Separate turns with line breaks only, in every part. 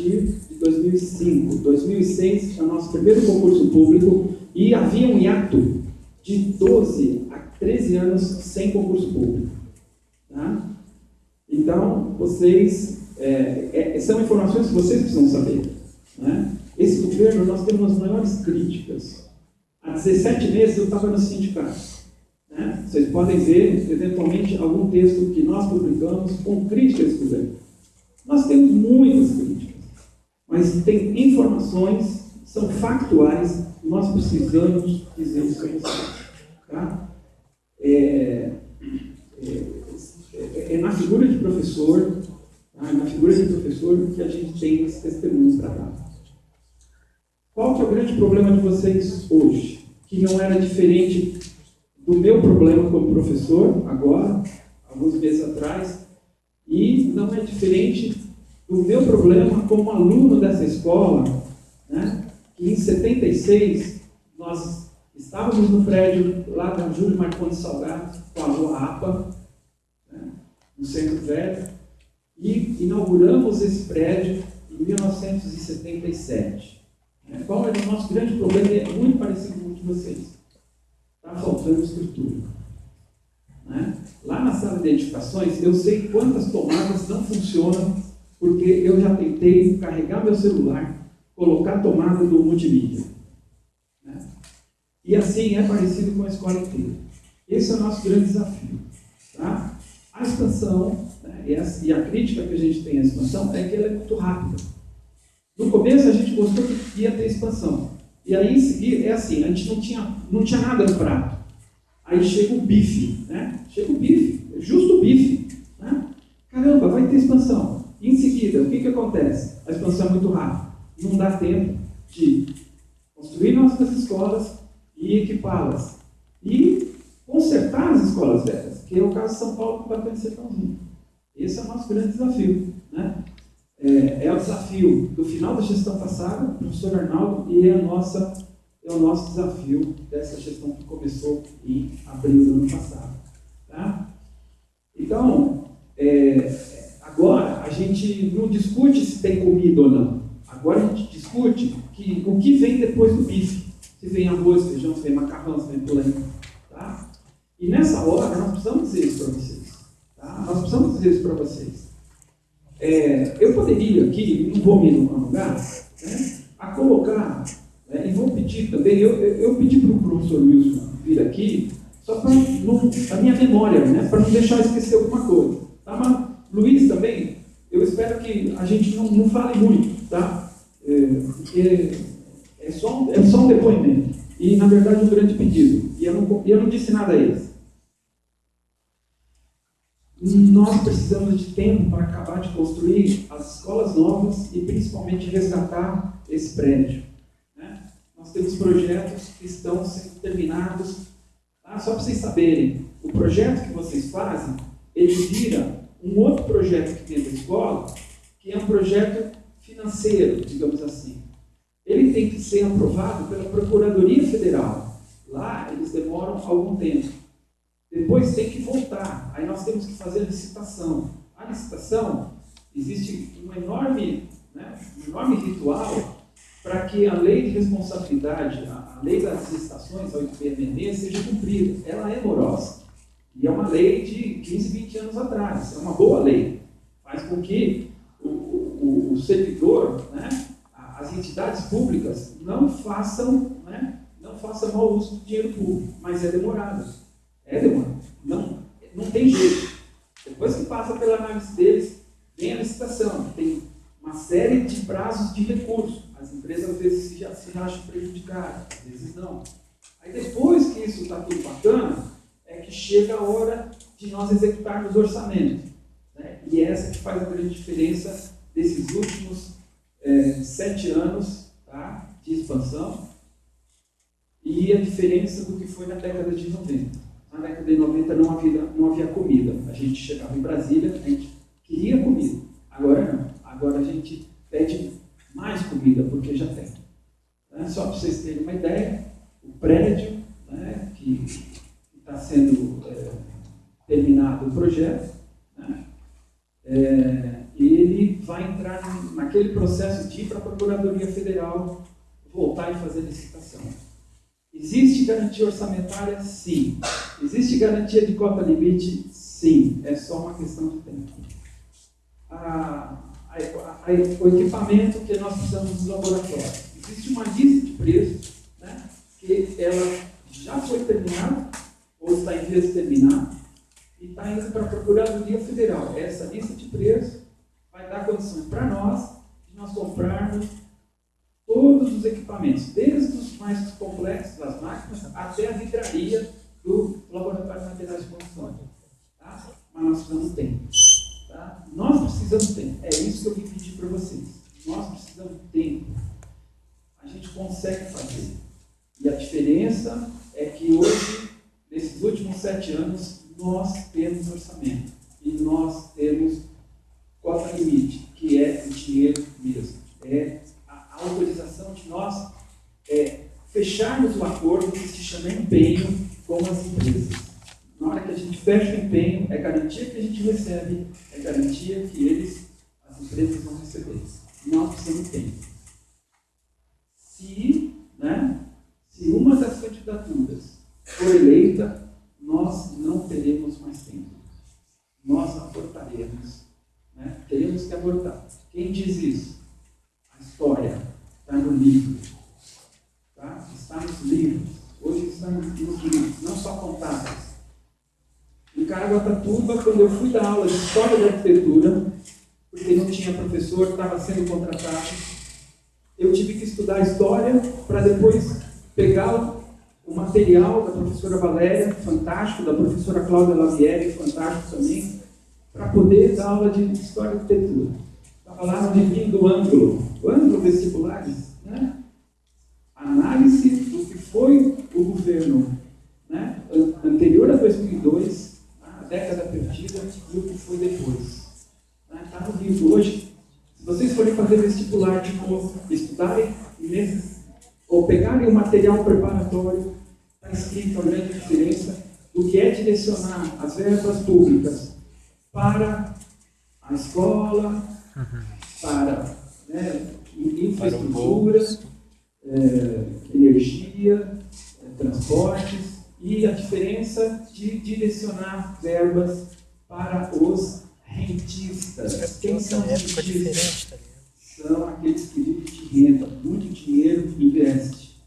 partir de 2005. 2006 é o nosso primeiro concurso público e havia um hiato de 12 a 13 anos sem concurso público. Tá? Então, vocês, são informações que vocês precisam saber. Né? Esse governo, nós temos as maiores críticas. Há 17 meses eu estava no sindicato. Né? Vocês podem ver, eventualmente, algum texto que nós publicamos com críticas desse governo. Nós temos muitas críticas, mas tem informações, são factuais, nós precisamos dizer isso a vocês. Tá? É na figura de professor, tá? É na figura de professor que a gente tem esse testemunho para dar. Qual que é o grande problema de vocês hoje? Que não era diferente do meu problema como professor, agora, alguns meses atrás, e não é diferente do meu problema como aluno dessa escola, né? Que em 76 nós estávamos no prédio lá da Júlio Marcondes Salgado, com a rua APA, né? No Centro Velho, e inauguramos esse prédio em 1977. Qual era o nosso grande problema? É muito parecido com o de vocês. Está faltando estrutura. Né? Lá na sala de edificações, eu sei quantas tomadas não funcionam, porque eu já tentei carregar meu celular, colocar a tomada do multimídia. Né? E assim é parecido com a escola inteira. Esse é o nosso grande desafio. Tá? A expansão, né, e a crítica que a gente tem à expansão é que ela é muito rápida. No começo a gente gostou que ia ter expansão. E aí em seguida, é assim, a gente não tinha nada no prato. Aí chega o bife, né? Chega o bife, justo o bife. Né? Caramba, vai ter expansão. E em seguida, o que acontece? A expansão é muito rápida. Não dá tempo de construir nossas escolas e equipá-las. E consertar as escolas velhas, que é o caso de São Paulo com o Batente Sertãozinho. Esse é o nosso grande desafio. Né? É o desafio do final da gestão passada, do professor Arnaldo, e é o nosso desafio dessa gestão que começou em abril do ano passado. Tá? Então, agora a gente não discute se tem comida ou não. Agora a gente discute o que vem depois do bife. Se vem arroz, feijão, se vem macarrão, se vem polenta. Tá? E nessa hora nós precisamos dizer isso para vocês. Tá? Nós precisamos dizer isso para vocês. Eu poderia aqui, não vou me alongar, né, a colocar, e vou pedir também, eu pedi para o professor Wilson vir aqui, só para a minha memória, né, para não deixar esquecer alguma coisa. Tá? Mas, Luiz também, eu espero que a gente não fale muito, tá? Porque é só um depoimento, e na verdade um grande pedido, e eu não disse nada a eles. Nós precisamos de tempo para acabar de construir as escolas novas e principalmente resgatar esse prédio. Né? Nós temos projetos que estão sendo terminados. Tá? Só para vocês saberem, o projeto que vocês fazem, ele vira um outro projeto que tem da escola, que é um projeto financeiro, digamos assim. Ele tem que ser aprovado pela Procuradoria Federal. Lá eles demoram algum tempo. Depois tem que voltar. Aí nós temos que fazer a licitação. A licitação, existe um enorme ritual para que a lei de responsabilidade, a lei das licitações, a 8.666, seja cumprida. Ela é morosa. E é uma lei de 15, 20 anos atrás. É uma boa lei. Faz com que o servidor, né, as entidades públicas, não façam mau uso do dinheiro público. Mas é demorado. Não tem jeito. Depois que passa pela análise deles, vem a licitação. Tem uma série de prazos de recurso. As empresas às vezes já se acham prejudicadas, às vezes não. Aí depois que isso está tudo bacana, é que chega a hora de nós executarmos o orçamento. Né? E é essa que faz a grande diferença desses últimos 7 anos, tá, de expansão e a diferença do que foi na década de 90. Na década de 90 não havia comida. A gente chegava em Brasília, a gente queria comida. Agora não. Agora a gente pede mais comida, porque já tem. Só para vocês terem uma ideia, o prédio, né, que está sendo terminado o projeto, né, ele vai entrar naquele processo de ir para a Procuradoria Federal, voltar e fazer licitação. Existe garantia orçamentária? Sim. Existe garantia de cota limite? Sim. É só uma questão de tempo. O equipamento que nós precisamos dos laboratórios. Existe uma lista de preços, né, que ela já foi terminada, ou está em vias de terminar, e está indo para a Procuradoria Federal. Essa lista de preços vai dar condições para nós de nós comprarmos todos os equipamentos, desde os mais complexos das máquinas até a vidraria do Laboratório de Materiais de Construção. Tá? Mas nós precisamos de tempo. Tá? Nós precisamos de tempo. É isso que eu vim pedir para vocês. Nós precisamos de tempo. A gente consegue fazer. E a diferença é que hoje, nesses últimos 7 anos, nós temos orçamento. E nós temos cota limite, que é o dinheiro mesmo. É a autorização de nós fecharmos o acordo que se chama empenho com as empresas. Na hora que a gente fecha o empenho, é garantia que a gente recebe, é garantia que as empresas vão receber. Nós precisamos de tempo. Se uma das candidaturas for eleita, nós não teremos mais tempo. Nós abortaremos. Né? Teremos que abortar. Quem diz isso? A história está no livro. Tá? Está nos livros. Hoje está nos livros, não só contadas. Em Caraguatatuba, quando eu fui dar aula de História da Arquitetura, porque não tinha professor, estava sendo contratado, eu tive que estudar História para depois pegar o material da professora Valéria, fantástico, da professora Cláudia Lavieri, fantástico também, para poder dar aula de História da Arquitetura. Estava lá no livrinho do ângulo vestibulares, né? Análise do que foi o governo, né, anterior a 2002, a década perdida, e o que foi depois. Está no livro hoje. Se vocês forem fazer vestibular de novo, estudarem meses, ou pegarem o material preparatório, está escrito a grande diferença do que é direcionar as verbas públicas para a escola, para, né, infraestrutura, energia, transportes, e a diferença de direcionar verbas para os rentistas. Quem são os rentistas? São aqueles que vivem de renda, muito dinheiro investe.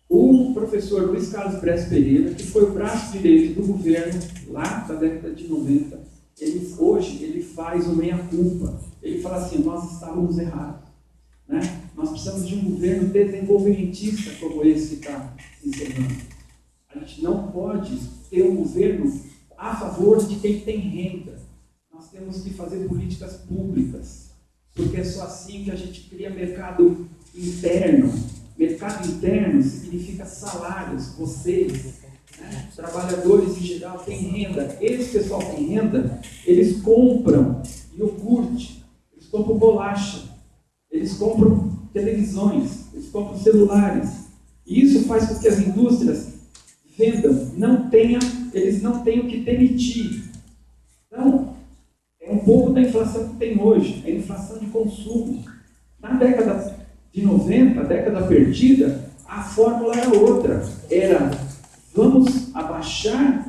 O professor Luiz Carlos Bres Pereira, que foi o braço direito do governo lá da década de 90, hoje ele faz o meia-culpa. Ele fala assim: nós estávamos errados. Né? Nós precisamos de um governo desenvolvimentista como esse que está se encerrando. A gente não pode ter um governo a favor de quem tem renda. Nós temos que fazer políticas públicas, porque é só assim que a gente cria mercado interno. Mercado interno significa salários, vocês, né? Trabalhadores em geral têm renda. Esse pessoal tem renda, eles compram iogurte, eles compram bolacha, eles compram televisões, eles compram celulares. E isso faz com que as indústrias vendam, eles não tenham que demitir. Então, é um pouco da inflação que tem hoje, a inflação de consumo. Na década de 90, a década perdida, a fórmula era outra. Era, vamos abaixar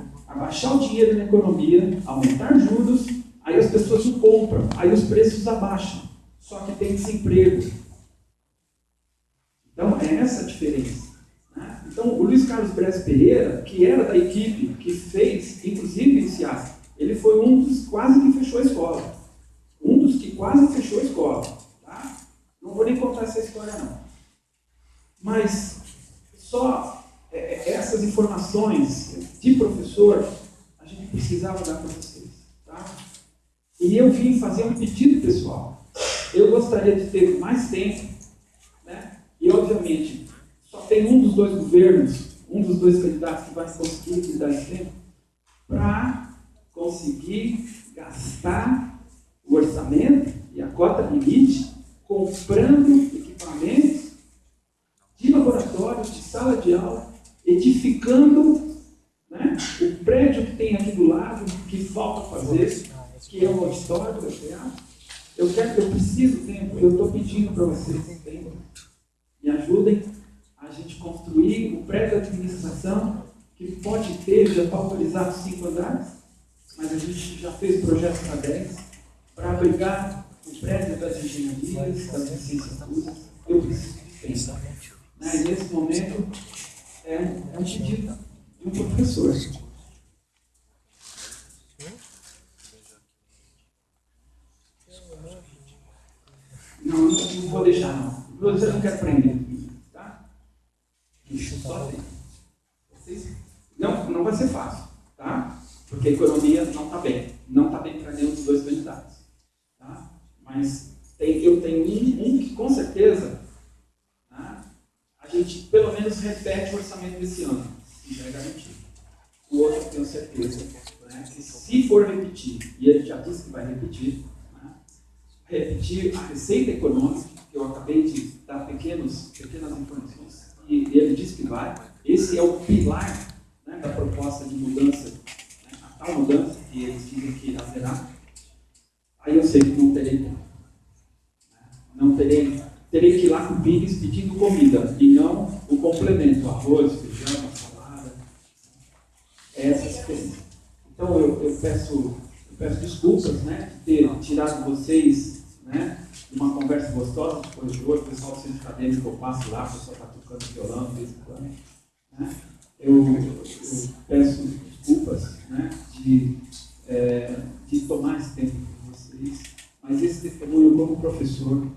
o dinheiro na economia, aumentar juros, aí as pessoas não compram, aí os preços abaixam. Só que tem desemprego. Então, é essa a diferença. Né? Então, o Luiz Carlos Bres Pereira, que era da equipe que fez, inclusive, esse aço, ele foi um dos quase que fechou a escola. Um dos que quase fechou a escola. Tá? Não vou nem contar essa história, não. Mas, só essas informações de professor, a gente precisava dar para vocês. Tá? E eu vim fazer um pedido pessoal. Eu gostaria de ter mais tempo, né? E obviamente só tem um dos dois governos, um dos dois candidatos que vai conseguir dar esse tempo para conseguir gastar o orçamento e a cota limite comprando equipamentos de laboratório, de sala de aula, edificando, né, o prédio que tem aqui do lado, que falta fazer, que é um auditório, eu preciso tempo, eu estou pedindo para vocês tempo. Me ajudem a gente construir o prédio de administração, que pode ter, já está autorizado 5 andares, mas a gente já fez projeto para 10, para abrigar o prédio das engenharias, das licenciaturas. Eu preciso pensar. E nesse momento, é um pedido de um professor. Não vou deixar, não. Eu não quero aprender. Tá? Só tem. Não vai ser fácil, tá? Porque a economia não está bem. Não está bem para nenhum dos dois candidatos. Tá? Mas eu tenho um que, com certeza, tá? A gente pelo menos repete o orçamento desse ano. Isso é garantido. O outro, eu tenho certeza, né, que se for repetir, e ele já disse que vai repetir, né, repetir a receita econômica, que eu acabei de dar pequenas informações, e ele disse que vai. Esse é o pilar, né, da proposta de mudança, né, a tal mudança que eles dizem que haverá. Aí eu sei que não terei tempo. Não terei que ir lá com o Pires pedindo comida, e não o complemento, arroz, feijão, salada. É essa a experiência. Então eu peço desculpas, né, de ter tirado vocês, né, de uma conversa gostosa de corredor. O pessoal do centro acadêmico, eu passo lá, o pessoal está tocando violão de vez em quando. Né? Eu peço desculpas, né, de tomar esse tempo com vocês, mas esse testemunho como professor